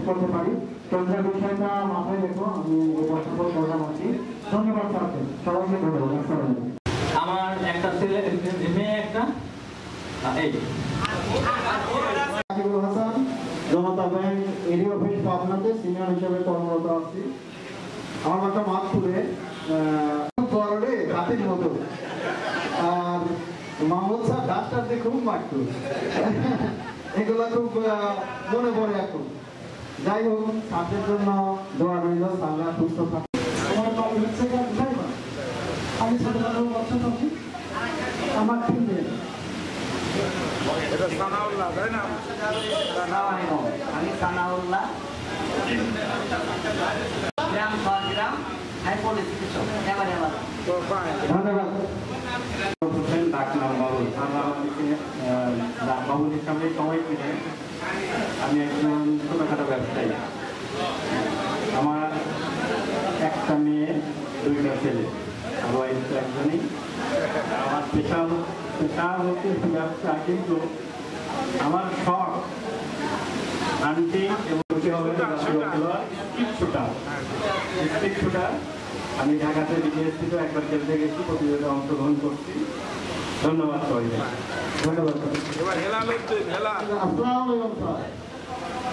করতে পারি। তোমরা বিষয়টা মাথায় রেখো, আমি উপস্থাপন করলাম আছি। ধন্যবাদ স্যারকে, সবাইকে ধন্যবাদ। আসসালামু আলাইকুম। আমার একটা ছেলে মেয়ে একটা এই সাকিবুল হাসান, জনতা ব্যাংক এরিয়া অফিস পাবনাতে সিনিয়র হিসেবে কর্মরত আছি। আমার একটা মাঠ তুলে বড় হাতির মতো, আর মাহমুদ স্যার ডাক্তারদের খুব মারত, এগুলো খুব মনে পড়ে এখন। যাই হোক, স্যারদের জন্য দোয়া রইল, স্যাররা সুস্থ থাকে। আমার বাড়ি হচ্ছে আমি ছোটবেলার বাচ্চা থাকি, আমার তিনটে আমি সানাউল্লাহ, গ্রাম গ্রাম হাইপোলি চিকিৎসক। ধন্যবাদ। বাবুল ইসলামের সময় থেকে আমি একজন ছোটখাটো ব্যবসায়ী। আমার একটা মেয়ে, দুইটা ছেলে, আর একজনই। আমার পেশা হচ্ছে ব্যবসা, কিন্তু আমার শখ হান্টিং এবং স্পিড শুটার। আমি ঢাকাতে বিএসসি তো একবার খেলতে গেছি, প্রতিযোগিতায় অংশগ্রহণ করছি। ধন্যবাদ সবাইকে। ধন্যবাদ।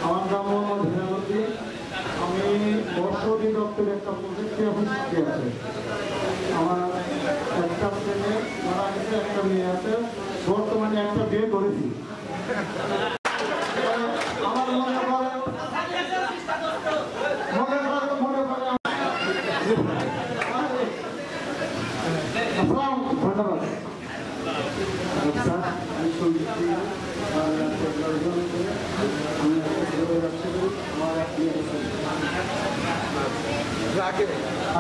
আমার নাম মোহাম্মদ হিরামুদ্দিন। আমি বর্ষ অধিদপ্তরের একটা প্রযুক্তি অফিস আছে। আমার একটা ছেলে মারা গেছে, একটা মেয়ে আছে, বর্তমানে একটা বিয়ে করেছি। আমার মনে করে ধন্যবাদ।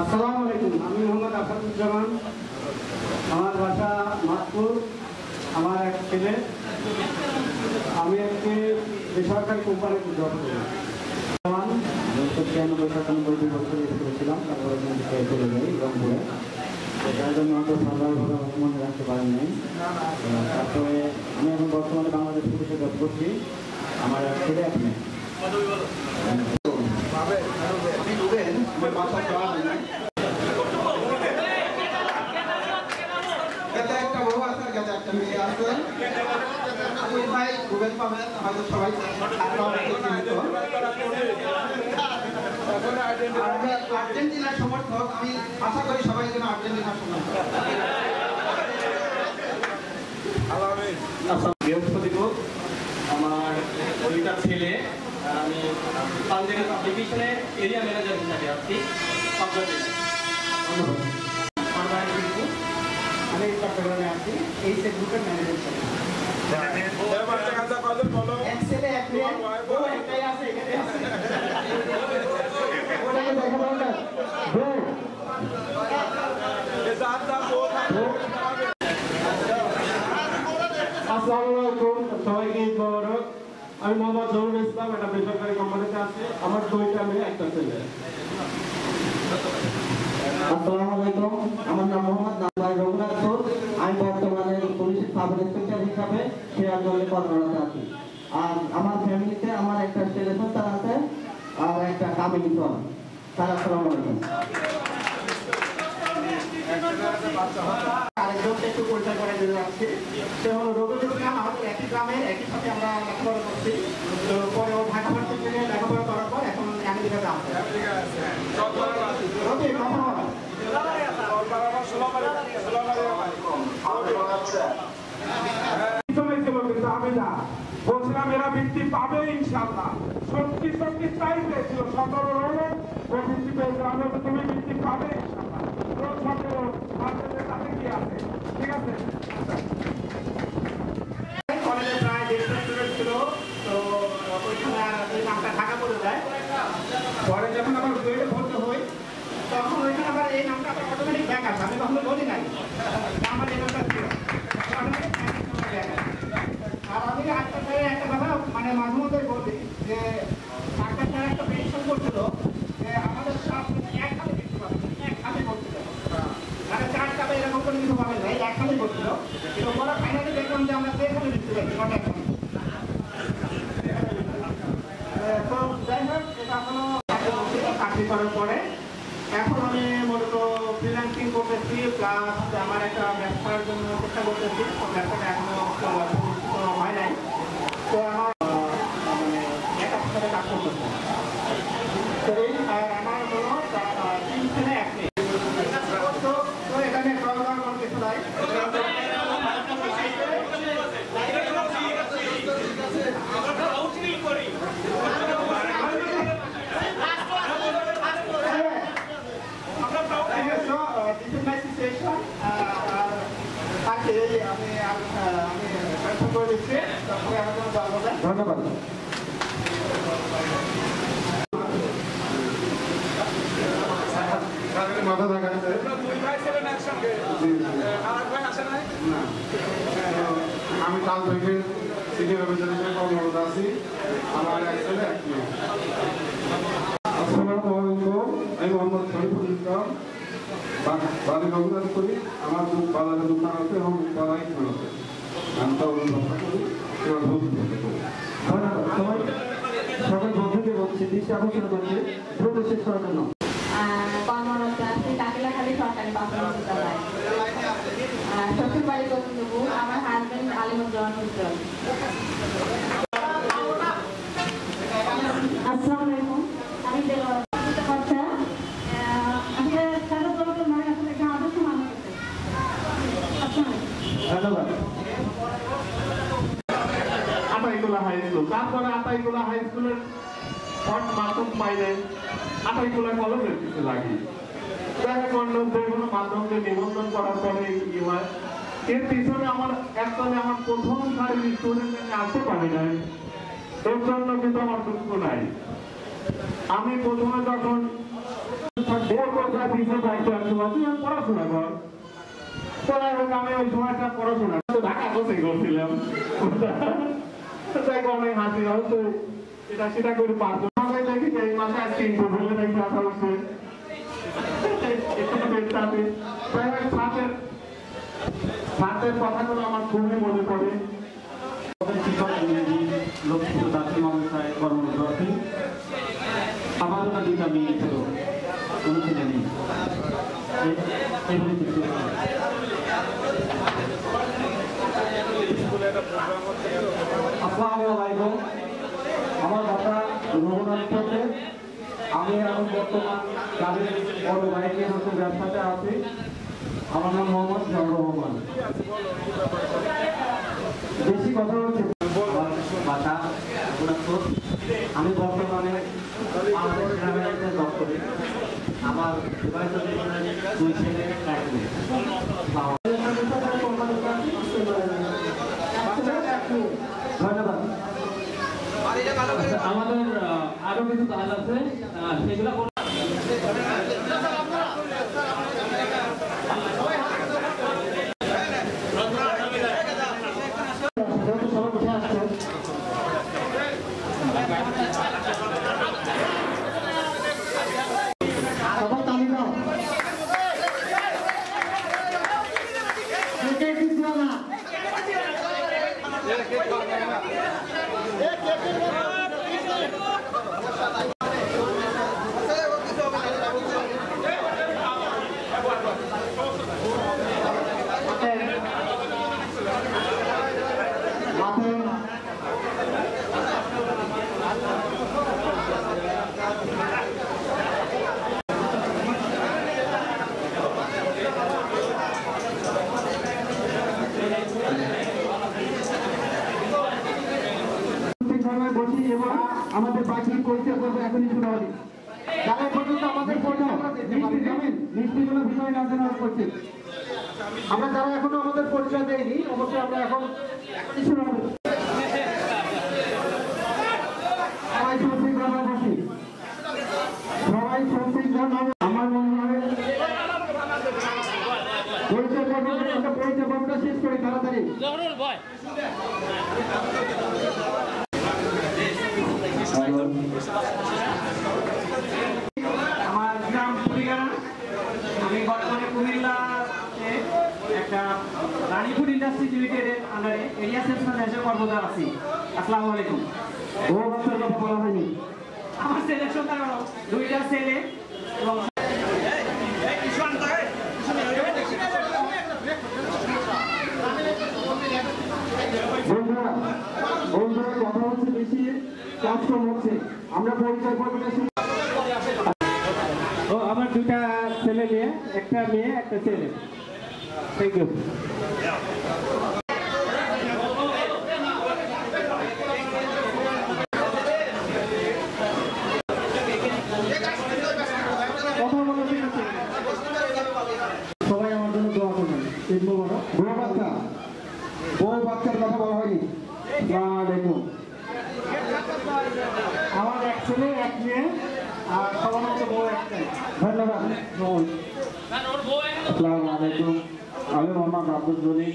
আসসালামু আলাইকুম, আমি মোহাম্মদ আসাদুজ্জামান। আমার বাসা মাতপুর। আমার এক ছেলে, আমি একটি বেসরকারি কোম্পানিতে জব করি। 1996-97 বছর করেছিলাম, তারপরে চলে যাই রংপুরে। তার জন্য হয়তো সাধারণভাবে মনে রাখতে পারেন নাই। তারপরে আমি এখন বর্তমানে বাংলাদেশ পুলিশে জব করছি। আমার এক ছেলে, এক মেয়ে। একটা বউ আছে, একটা মেয়ে আছে। ভাই রুবেল পাবেন, হয়তো সবাই আর্জেন্টিনার সমর্থক। আমি আশা করি সবাই যেন আর্জেন্টিনার সমর্থক। বৃহস্পতিবার আমার দুইটা ছেলে, আমি পাঞ্জাবি সাবডিভিশনে এরিয়া ম্যানেজার হিসাবে আছি। আমি চট্টগ্রামে আছি, এই গ্রুপের ম্যানেজার হিসাবে। এক ছেলে, এক মেয়ে, একটাই আছে। সবাইকে মোবারক। আমি মোহাম্মদ জহুরুল ইসলাম, একটা বেসরকারি কোম্পানিতে আছি। আমার দুইটা মেয়ে, একটা ছেলে। আসসালামু আলাইকুম, আমার নাম মোহাম্মদ নাজমাই রঘুনাথ ঘোষ। আমি বর্তমানে পুলিশ সাব ইন্সপেক্টর হিসাবে সিরাজগঞ্জে কর্মরত আছি। আর আমার ফ্যামিলিতে আমার একটা ছেলে সন্তান আছে, আর একটা কামিনী সন। স্যার আসসালামু আলাইকুম। আরেকজনকে একটু পরিচয় করে দিতে যাচ্ছি। সে হলো রবিউল ইসলাম। আমাদের একই গ্রামের, একই সাথে আমরা লেখাপড়া করছি। তো পরে ও ঢাকা ভার্সিটি থেকে লেখাপড়া করার পর এখন আমেরিকাতে আছে। বলছিলাম এরা বৃত্তি পাবে ইনশাল্লাহ। সত্যি সত্যি তাই পেয়েছিল 17 রনের ও বৃত্তি পেয়েছিল। আমরা তো তুমি বৃত্তি পাবে ইনশাল্লাহ। রোজ 17 আপনাদের কাছে কি আছে? ঠিক আছে। কলেজে প্রায় 150 স্টুডেন্ট ছিল, তো ওইখানে ওই নামটা ঢাকা পড়ে যায়। পরে যখন আমার গ্রেডে ভর্তি হই, তখন ওইখানে আবার এই নামটা অটোমেটিক ব্যাক আসে। আমি কখনো বলি নাই আমার এই নামটা ছিল। আর আমি আজকাল একটা কথা মানে মাঝে মধ্যে বলি যে ডাক্তার একটা পেনশন করছিল যে আমাদের এক হাতে দেখতে পাবেন, এখন আমি মূলত ফ্রিল্যান্সিং করতেছি, প্লাস আমার একটা ব্যবসার জন্য চেষ্টা করতেছি। ব্যবসাটা এখনো হয় নাই, তো আমার মানে এক সাথে কাজ করতেছে। তো এই আমার হলো 3 ছেলে 1 মেয়ে। তো এখানে কোনো কিছু নাই। ধন্যবাদ। মাথা দেখাচ্ছে আমি কাল থেকে সিনিয়র অফিসার হিসেবে কর্মরত আছি। আমার এক ছেলে 1 মেয়ে। আসসালামু আলাইকুম, আমি মোহাম্মদ শরীফুল ইসলাম, বাড়ি রঘুনাথপুরি। আমার বাজারে দোকান আছে এবং বাজারে আছে। আমি তো ব্যবসা করি, সকল বন্ধুকে বলছি দৃষ্টি আকর্ষণ করছে দ্রুত শেষ করার জন্য। কর্মরত আছি কাকিলাখালী সরকারি প্রাথমিক বিদ্যালয়। শ্বশুর বাড়ি গোবিন্দপুর। আমার হাজবেন্ড আলিমুজ্জামান উজ্জ্বল। আসসালামু আলাইকুম, আমি কথা আসলে সারা দলকে মানে আসলে একটা আদর্শ মানুষ আছে। ধন্যবাদ। আটাইকুলা হাই স্কুল, তারপরে আটাইকুলা হাই স্কুলের হট মাধ্যম পাইলে আটাইকুলা কলেজের কিছু লাগি দেখা করল যে কোনো মাধ্যমকে নিবন্ধন করার পরে কি হয়। এর পিছনে আমার একদমই আমার প্রথম সারির স্টুডেন্ট আমি আসতে পারি নাই, এর জন্য কিন্তু আমার দুঃখ নাই। আমি প্রথমে যখন পড়াশোনা কর আমি ওই সময়টা পড়াশোনা ঢাকা বসে করছিলাম, অনেক হাসি হয়তো এটা সেটা করে পারতো দেখি যে এই মাসে আজকে ইন্টারভিউ নাকি আসা হচ্ছে। ছাত্রের কথাগুলো আমার খুবই মনে পড়ে। শিক্ষক ইংরেজি লক্ষ্মীপুর দাখিল মাদ্রাসায় কর্মরত আছি। আপাতত 2টা মেয়ে ছিল, কোনো ছেলে নেই। আসসালামু আলাইকুম, আমার বাসা রঘুনাথপুরে। আমি এখন বর্তমান গাড়ির বড় বাইকের হচ্ছে ব্যবসাতে আছি। আমার নাম মোহাম্মদ জিয়াউর রহমান। বেশি কথা হচ্ছে বাসা রঘুনাথপুর। আমি বর্তমানে আমাদের গ্রামে জব করি। আমার বিবাহিত জীবনের 2 ছেলে 1 মেয়ে। ধন্যবাদ। আমাদের আরো কিছু কাজ আছে, সেগুলো আমাদের বাকি পরিচয় করবো এখনই শুরু হবে। যারা পর্যন্ত আমাদের মিষ্টিগুলো বিষয় না জানার করছি, আমরা যারা এখনো আমাদের পরিচয় দেয়নি অবশ্যই আমরা এখনই শুরু হবে। সবাই সঠিক জানা বসি, সবাই সঠিক জানা। আমার মনে হয় পরিচয় পর্বটা শেষ করি তাড়াতাড়ি। আমার গ্রাম কুড়িগ্রাম। আমি বর্তমানে কুমিল্লাতে একটা রানীপুর ইন্ডাস্ট্রিজ লিমিটেডের আন্ডারে এরিয়া সেলস ম্যানেজার কর্মরত আছি। আসসালামু আলাইকুম। ও বাচ্চার কথা বলা হয়নি। আমার ছেলে সন্তান 2টা ছেলে এবং ক্লাসরুম হচ্ছে। আমরা পরিচয় পর্বটা ও আমার দুটা ছেলে নিয়ে, একটা মেয়ে একটা ছেলে। Thank you. সবাই আমার জন্য দোয়া করবেন। বউ বাচ্চার কথা বলা হয়নি। আসসালামু আলাইকুম। আমার এক ছেলে এক মেয়ে আর সবার মতো বউ একটাই। ধন্যবাদ। আসসালামু আলাইকুম। আমি মোহাম্মদ আব্দুল জলিল,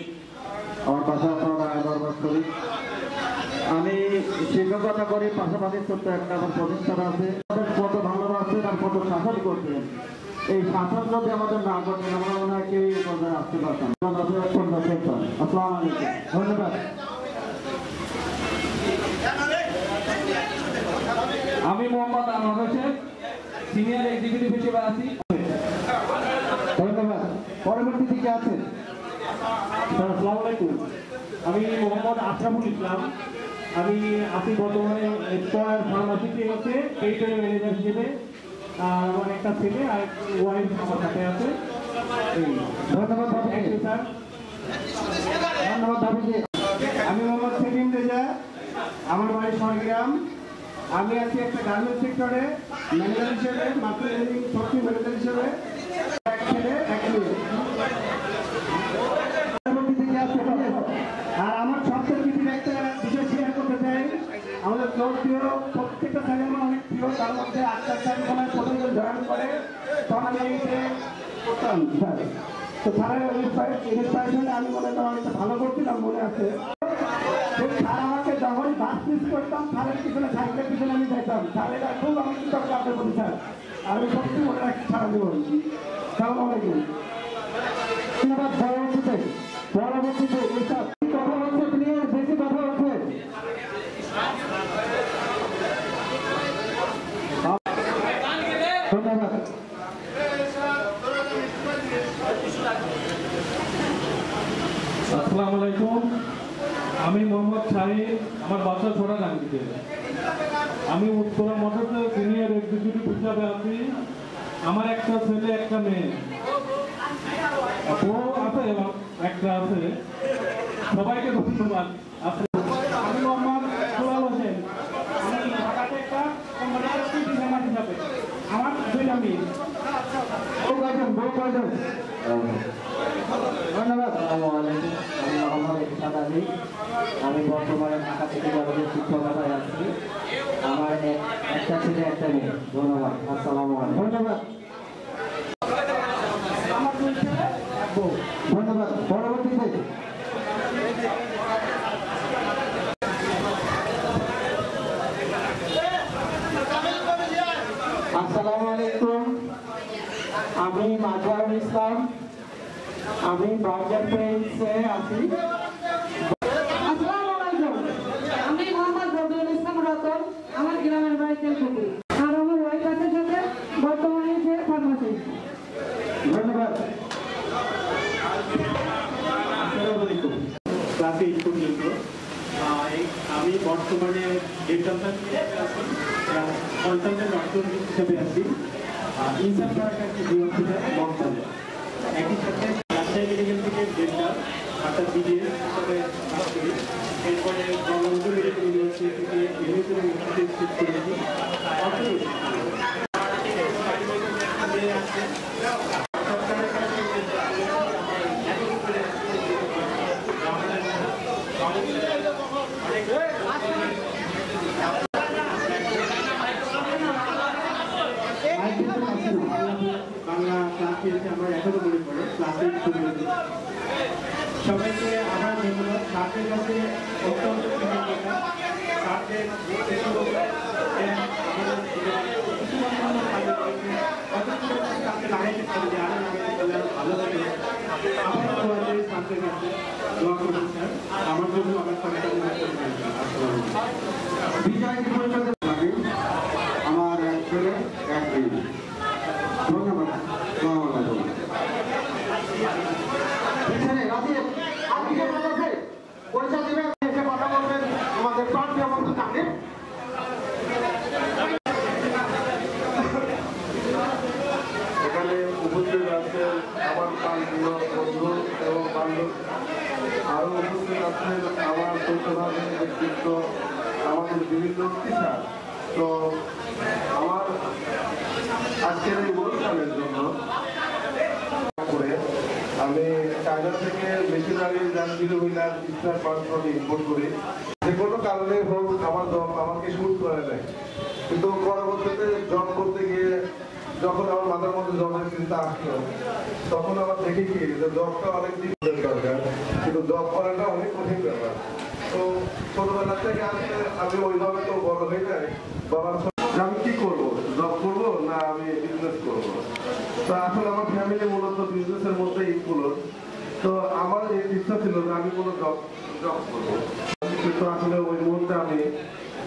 আমার বাসা আপনারা দরবার করি। আমি শিক্ষকতা করি, পাশাপাশি ছোট্ট একটা আমার প্রতিষ্ঠান আছে। কত ভালোবাসতেন আর কত শাসন করতেন, এই শাসন যদি আমাদের না করতেন আমরা মনে হয় কেউ এই পর্যায়ে আসতে পারতাম। আসসালামু আলাইকুম। ধন্যবাদ। আমি মোহাম্মদ আনোয়ার হোসেন, সিনিয়র এক্সিকিউটিভ হিসেবে আছি। ধন্যবাদ। পরবর্তী দিকে আছেন। আসসালামু আলাইকুম। আমি মোহাম্মদ আশরাফুল ইসলাম। আমি আছি বর্তমানে স্কয়ার ফার্মাসিতে হচ্ছে টেরিটরি ম্যানেজার হিসেবে। আর আমার একটা ছেলে আর ওয়াইফ আমার সাথে আছে। ধন্যবাদ থ্যাংক ইউ স্যার। ধন্যবাদ দাবিকে। আমি মোহাম্মদ সেলিম রেজা, আমার বাড়ি সরগ্রাম। আমি আছি একটা গার্মেন্টস সেক্টরে ম্যানেজার হিসেবে, মার্কেটিং সফটওয়্যার ম্যানেজার হিসেবে। এক ছেলে এক মেয়ে। আর আমার সবচেয়ে পৃথিবীর একটা বিষয় শেয়ার করতে চাই। আমাদের প্রিয় প্রত্যেকটা ছেলে আমার অনেক প্রিয়, তার মধ্যে আজকাল সময় প্রথম জয়েন করে তখন আমি করতাম স্যার। তো স্যারের ইন্সপাইরেশনে আমি মনে হয় অনেকটা ভালো করছিলাম, মনে আছে। স্যার আমাকে যখন বাস মিস করতাম, স্যারের পিছনে সাইকেলের পিছনে আমি যাইতাম। স্যারের খুব আমি কৃতজ্ঞ আপনার প্রতি স্যার। আমি সত্যি মনে রাখছি সারা জীবন। সালাম আলাইকুম। ধন্যবাদ। পরবর্তীতে এইসব কথা হচ্ছে, প্লিজ বেশি কথা হচ্ছে। ধন্যবাদ। আসসালামু আলাইকুম। আমি মোহাম্মদ শাহিদ, আমার বাসা ছোড়াডাঙ্গিতে। আমি উত্তরা মোটরসে সিনিয়র এক্সিকিউটিভ হিসাবে আছি। আমার একটা ছেলে একটা মেয়ে, বউ আছে এবং একটা আছে। সবাইকে ধন্যবাদ। আমি মোহাম্মদ সোলাল হোসেন। আমি ঢাকাতে একটা কোম্পানিতে ডিজাইনার হিসাবে। আমার দুইটা মেয়ে। ধন্যবাদ। আমি মোহাম্মদ ইরশাদ আলী। আমি বর্তমানে ঢাকা থেকে কলেজের শিক্ষকতায় আছি। আমার একটা ছেলে একটা মেয়ে। ধন্যবাদ। আসসালামু আলাইকুম। ধন্যবাদ। আমার দুই ছেলে এক বউ। ধন্যবাদ। পরবর্তীতে আসসালামু আলাইকুম। আমি মাজহারুল ইসলাম। আমি বার্জার পেন্সে আছি। আসসালামু আলাইকুম। আমি মোহাম্মদ রবিউল ইসলাম রতন, আমার গ্রামের বাড়ি তেলকুপি। আর আমার ওয়াইফ আছে সাথে, বর্তমানে সে ফার্মাসি। ধন্যবাদ। ক্লাস 8 পর্যন্ত আমি বর্তমানে কনসালটেন্ট ডক্টর হিসেবে আছি। ইনসার করার একটা হসপিটাল মহতলে। একই সাথে রাজশাহী মেডিকেল থেকে ডেন্টাল অর্থাৎ বিডিএস হিসাবে কাজ করি। এরপরে বঙ্গবন্ধু মেডিকেল ইউনিভার্সিটি থেকে এমএস ইউনিভার্সিটি করেছি। বাংলা ক্লাস হয়েছে আমার এখনো মনে পড়ে, ক্লাস 8 পর্যন্ত। সবাইকে আবার ধন্যবাদ। স্যারদের কাছে অত্যন্ত কৃতজ্ঞতা। স্যারদের আমার জন্য আমার বিজয় পরিষদের দাবি আমার এক ছেলে এক মেয়ে। ধন্যবাদ। আসসালামু আলাইকুম। এখানে রাজিব আপনি কে বলছেন? পরিচয় দিবেন, এসে কথা বলবেন আমাদের প্রান্তীয় বন্ধু সামনে। উপস্থিত আছেন আমার প্রাণপ্রিয় বন্ধু এবং বান্ধব, আরও উপস্থিত আছেন আমার সত্যভাবের ব্যক্তিত্ব, আমাদের বিভিন্ন টিচার। তো আমার আজকের এই অনুষ্ঠানের জন্য করে আমি চায়না থেকে মেশিনারি যান্ত্রিক হুইলার স্টার পার্টস ইম্পোর্ট করি। যে কোনো কারণে হোক আমার জব আমাকে শুট করে দেয়, কিন্তু পরবর্তীতে জব করতে গিয়ে যখন আমার মাথার মধ্যে জবের চিন্তা আসলো, তখন আমার দেখি কি যে জবটা অনেক দিনের দরকার, কিন্তু জব করাটা অনেক কঠিন ব্যাপার। তো ছোটবেলা থেকে আসলে আমি ওইভাবে তো বড় হয়ে যায় বাবার আমি কি করবো, জব করবো না আমি বিজনেস করবো। তো আসলে আমার ফ্যামিলি মূলত বিজনেসের মধ্যে ইনক্লুড। তো আমার এই ইচ্ছা ছিল যে আমি কোনো জব করবো, কিন্তু আসলে ওই মুহূর্তে আমি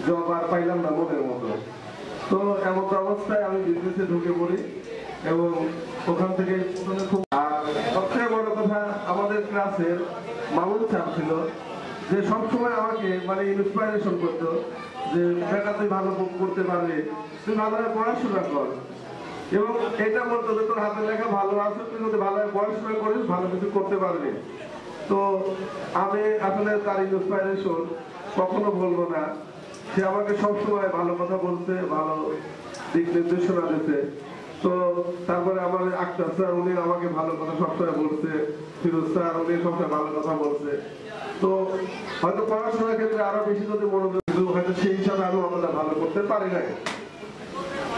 জব আর পাইলাম না মনের মতো। তো এমন অবস্থায় আমি বিজনেসে ঢুকে পড়ি এবং ওখান থেকে খুব। আর সবচেয়ে বড় কথা, আমাদের ক্লাসের মামুন স্যার ছিল যে সবসময় আমাকে মানে ইন্সপাইরেশন করতো যে বেটা তুই ভালো করতে পারবে, তুই ভালোভাবে পড়াশোনা কর, এবং এটা বলতো যে তোর হাতের লেখা ভালো আছে, তুই যদি ভালোভাবে পড়াশোনা করিস ভালো কিছু করতে পারবি। তো আমি আসলে তার ইন্সপাইরেশন কখনো বলবো না। সে আমাকে সবসময় ভালো কথা বলছে, ভালো দিক নির্দেশনা দিতে। তো তারপরে আমার আক্তার স্যার উনি আমাকে ভালো কথা সবসময় বলছে, ফিরোজ স্যার উনি সবসময় ভালো কথা বলছে। তো হয়তো পড়াশোনার ক্ষেত্রে আরো বেশি যদি মনোযোগ, হয়তো সেই হিসাবে আমি অতটা ভালো করতে পারি নাই।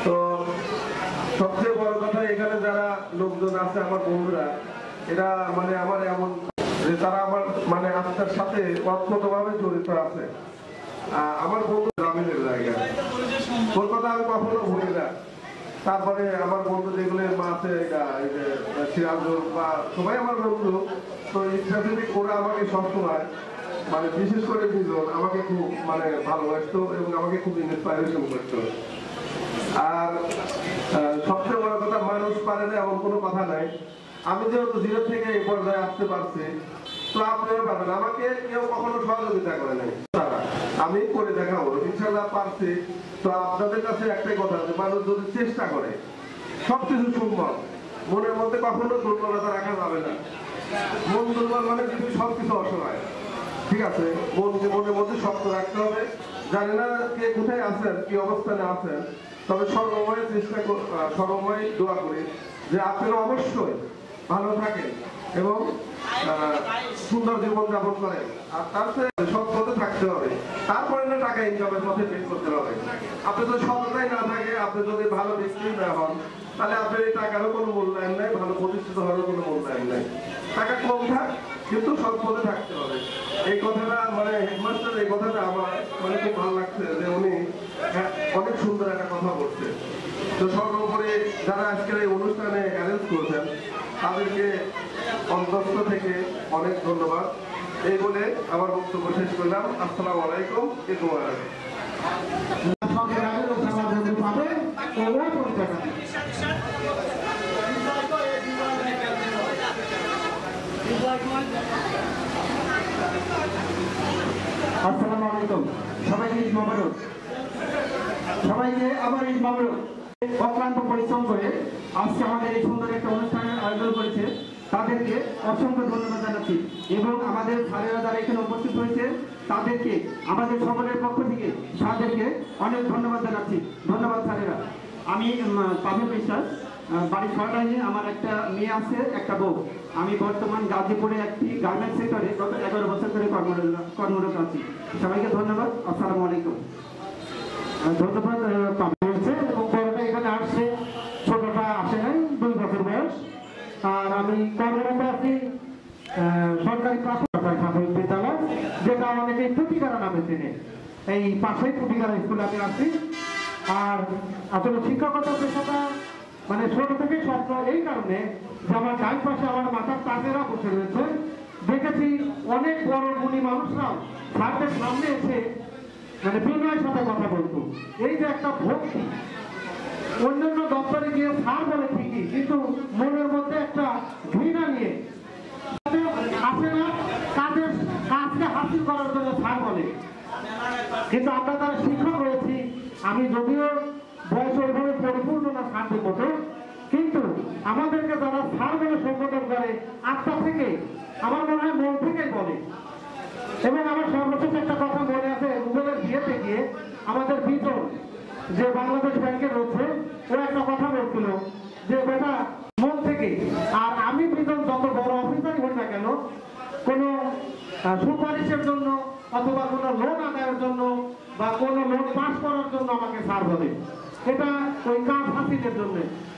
তো সবচেয়ে বড় কথা, এখানে যারা লোকজন আছে আমার বন্ধুরা, এরা মানে আমার এমন যে তারা আমার মানে আত্মার সাথে অতপ্রতভাবে জড়িত আছে। আমার বন্ধু গ্রামীণের জায়গা, কলকাতা আমি কখনো ভুলি না। তারপরে আমার বন্ধু যেগুলো আছে সিরাজুল বা সবাই আমার বন্ধু। তো স্পেসিফিক ওরা আমাকে সবসময় মানে বিশেষ করে দুজন আমাকে খুব মানে ভালোবাসতো এবং আমাকে খুব ইন্সপাইরেশন করতো। আর সবচেয়ে বড় কথা, মানুষ পারে না এমন কোনো কথা নাই। আমি যেহেতু জিরো থেকে এই পর্যায়ে আসতে পারছি, তো আপনিও পারবেন। আমাকে কেউ কখনো সহযোগিতা করে নাই, আমি করে দেখাবো ইনশাআল্লাহ পারছি। তো আপনাদের কাছে একটাই কথা, যে মানুষ যদি চেষ্টা করে সবকিছু সম্ভব। মনের মধ্যে কখনো দুর্বলতা রাখা যাবে না। মন দুর্বল মানে পৃথিবীর সবকিছু অসহায়, ঠিক আছে? মনের মধ্যে শক্ত রাখতে হবে। জানি না কে কোথায় আছেন, কি অবস্থানে আছেন, তবে সর্বময় চেষ্টা সর্বময় দোয়া করি যে আপনারা অবশ্যই ভালো থাকেন এবং সুন্দর জীবন যাপন করেন। আর তার সৎ পথে থাকতে হবে, তারপরে না টাকা ইনকামের পথে বের করতে হবে। আপনি যদি সততাই না থাকে, আপনি যদি ভালো ব্যক্তি না হন, তাহলে আপনার এই টাকারও কোনো মূল্যায়ন নাই, ভালো প্রতিষ্ঠিত হওয়ারও কোনো মূল্যায়ন নাই। টাকা কম থাক, কিন্তু সৎ পথে থাকতে হবে। এই কথাটা মানে হেডমাস্টার এই কথাটা আমার মানে খুব ভালো লাগছে যে উনি অনেক সুন্দর একটা কথা বলছে। তো সর্বোপরি যারা আজকের এই অনুষ্ঠানে অ্যারেঞ্জ করেছেন তাদেরকে অন্তঃস্থ থেকে অনেক ধন্যবাদ। এই বলে আমার বক্তব্য শেষ করলাম। আসসালামু আলাইকুম। আসসালামু আলাইকুম। সবাইকে ঈদ মোবারক। সবাইকে আবার ঈদ মোবারক। অক্লান্ত পরিশ্রম করে আজকে আমাদের এই সুন্দর একটা অনুষ্ঠানের আয়োজন করেছে, তাদেরকে অসংখ্য ধন্যবাদ জানাচ্ছি। এবং আমাদের স্যারেরা যারা এখানে উপস্থিত হয়েছে তাদেরকে আমাদের সকলের পক্ষ থেকে স্যারদেরকে অনেক ধন্যবাদ জানাচ্ছি। ধন্যবাদ স্যারেরা। আমি পাভেল বিশ্বাস, বাড়ি সরকারি, আমার একটা মেয়ে আছে, একটা বউ। আমি বর্তমান গাজীপুরে একটি গার্মেন্টস সেক্টরে গত 11 বছর ধরে কর্মরত আছি। সবাইকে ধন্যবাদ। আসসালামু আলাইকুম। ধন্যবাদ হয়েছে এবং বড়টা এখানে আসছে, ছোটটা আসে নাই, 2 বছর বয়স। আর আমি কর্মরত আছি সরকারি প্রাথমিক বিদ্যালয়, যেটা অনেকে টুটিকারা নামে চেনে। এই পাশেই টুটিকারা স্কুলে আমি আছি। আর আসলে শিক্ষকতা পেশাটা মানে ছোট থেকে স্বপ্ন, এই কারণে যে আমার ডান পাশে আমার মাথার তাজেরা বসে রয়েছে। দেখেছি অনেক বড় গুণী মানুষরাও স্যারদের সামনে এসে মানে বিনয়ের সাথে কথা বলতো। এই যে একটা ভক্তি, অন্যান্য দপ্তরে গিয়ে স্যার বলে ঠিকই, কিন্তু মনের মধ্যে একটা ঘৃণা নিয়ে আসে না, কাজকে হাসিল করার জন্য স্যার বলে। কিন্তু আমরা যারা শিক্ষক রয়েছি, আমি যদিও বয়স ওইভাবে পরিপূর্ণ না স্যারদের মতো, কিন্তু আমাদেরকে যারা স্যার বলে সম্বোধন করে আত্মা থেকে, আমার মনে হয় মন থেকেই বলে। এবং আমার সর্বশেষ একটা কথা মনে আছে, গুগলের বিয়েতে গিয়ে আমাদের বিজন যে বাংলাদেশ ব্যাংকের রয়েছে, ও একটা কথা বলছিল যে বেটা মন থেকে। আর আমি বিজন যত বড় অফিসারই হই না কেন, কোনো সুপারিশের জন্য অথবা কোনো লোন আদায়ের জন্য বা কোনো লোন পাস করার জন্য আমাকে স্যার বলে। এটা ওই কাজ হাসিলের জন্য।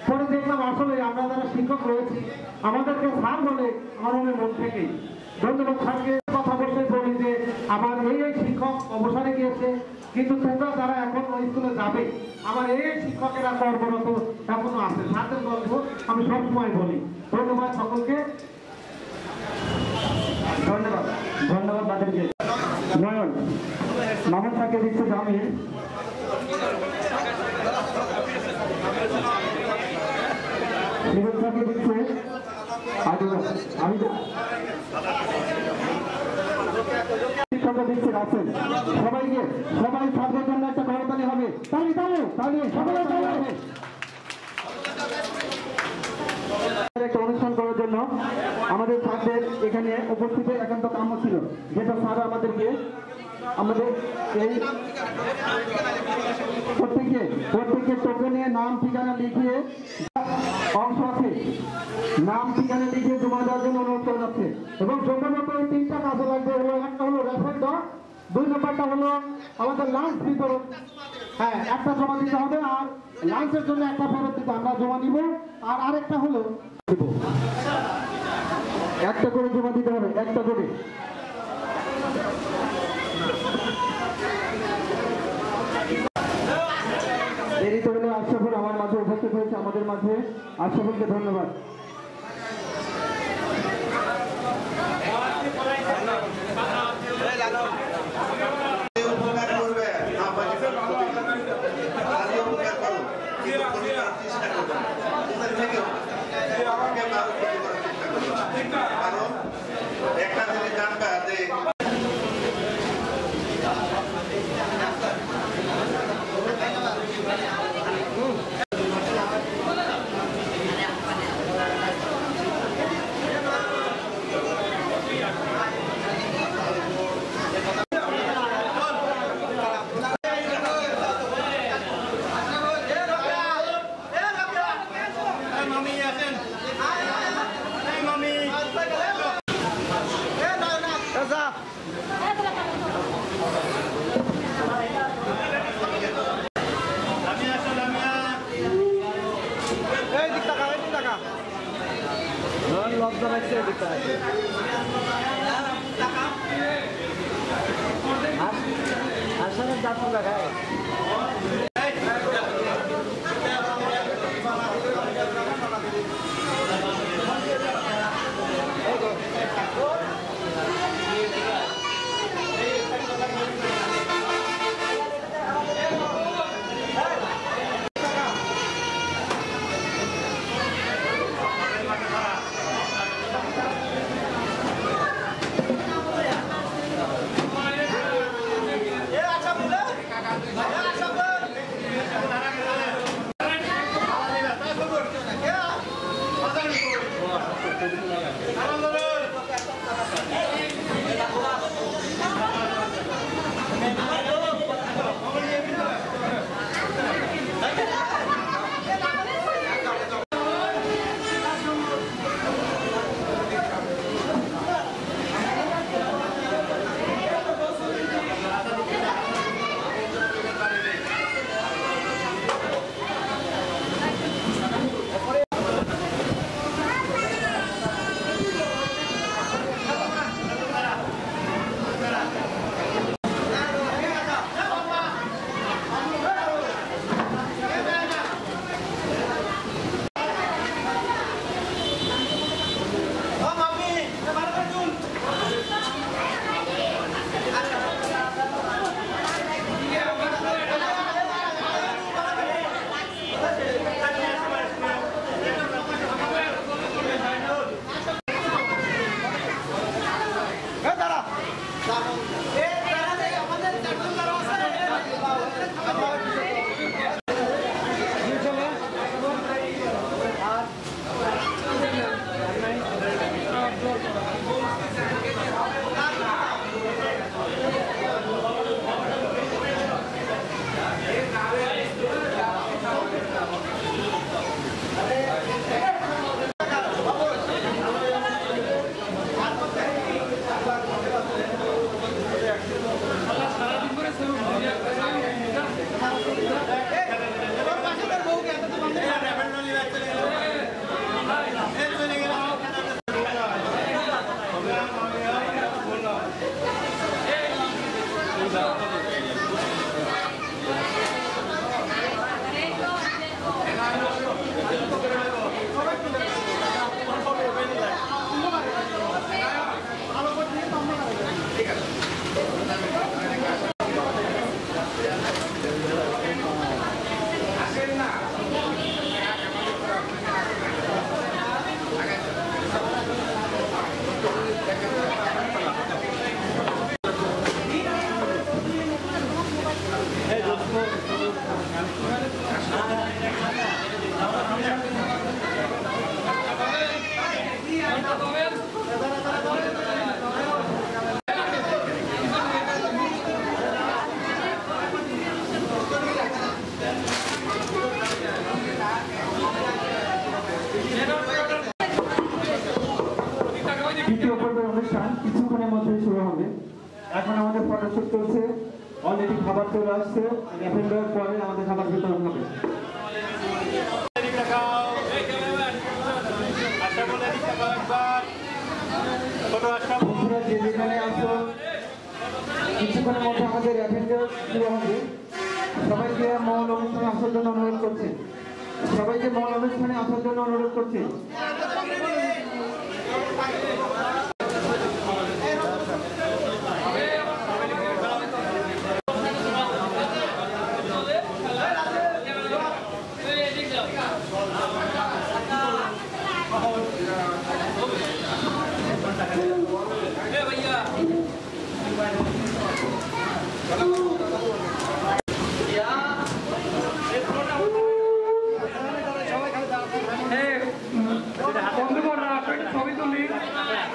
পরে দেখলাম আসলে আমরা যারা শিক্ষক রয়েছি আমাদেরকে স্যার বলে আমার মন থেকেই। ধন্যবাদ স্যারকে। কথা বলতে বলি যে আমার এই শিক্ষক অবসরে গিয়েছে, কিন্তু তোমরা যারা এখন ওই স্কুলে যাবে, আমার এই শিক্ষকেরা কর্মরত এখনো আছে। স্যারদের গল্প আমি সবসময় বলি। ধন্যবাদ সকলকে। ধন্যবাদ। ধন্যবাদ তাদেরকে। নয়ন মামুন স্যারকে দিচ্ছে জামিন। শিক্ষককে দিচ্ছে শিক্ষককে দিচ্ছে রাসেল। সবাইকে, সবাই ছাত্রের জন্য একটা করতালি হবে। তালি তালি তালি সকলে তালি হবে। একটা অনুষ্ঠান করার জন্য আমাদের ছাত্রদের এখানে উপস্থিতের একান্ত কাম্য ছিল, যেটা স্যার আমাদেরকে আমাদের এই প্রত্যেকের টোকেনে নাম ঠিকানা লিখিয়ে অংশ আছে, নাম ঠিকানা লিখিয়ে জমা দেওয়ার জন্য অনুরোধ করা যাচ্ছে। এবং সম্ভবত এই 3টা কাজে লাগবে। হলো একটা হলো রেফারেল ডক, 2 নম্বরটা হলো আমাদের লাঞ্চ বিতরণ। হ্যাঁ, একটা জমা দিতে হবে, আর লাঞ্চের জন্য একটা ফেরত দিতে আমরা জমা নিব। আর আরেকটা হলো একটা করে জমা দিতে হবে, একটা করে। দেরিতে হলে আশরাফুল আমার মাঝে উপস্থিত হয়েছে, আমাদের মাঝে। আশরাফুলকে ধন্যবাদ। একটা জিনিস জানবা যে আসলে যাত্রা দেখায় দ্বিতীয় পর্বের অনুষ্ঠান কিছুক্ষণের মধ্যে শুরু হবে। এখন আমাদের ফটোশুট চলছে, অলরেডি খাবার চলে আসছে, র্যাপিড দেওয়ার পরে আমাদের খাবার বিতরণ হবে। বন্ধুরা যে যেখানে আসো, কিছুক্ষণের মধ্যে আমাদের র্যাপিড দেওয়া শুরু হবে। সবাইকে মহল অনুষ্ঠানে আসার জন্য অনুরোধ করছি। সবাইকে মহল অনুষ্ঠানে আসার জন্য অনুরোধ করছি।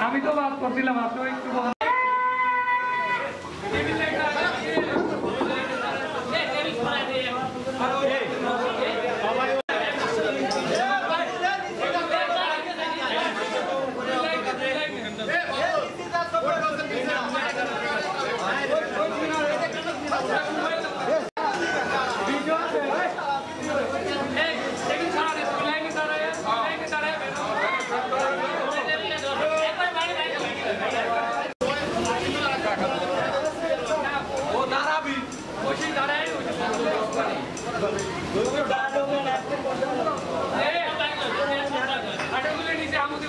আমি তো বাদ করছিলাম আপনি একটু নিচে আমুদি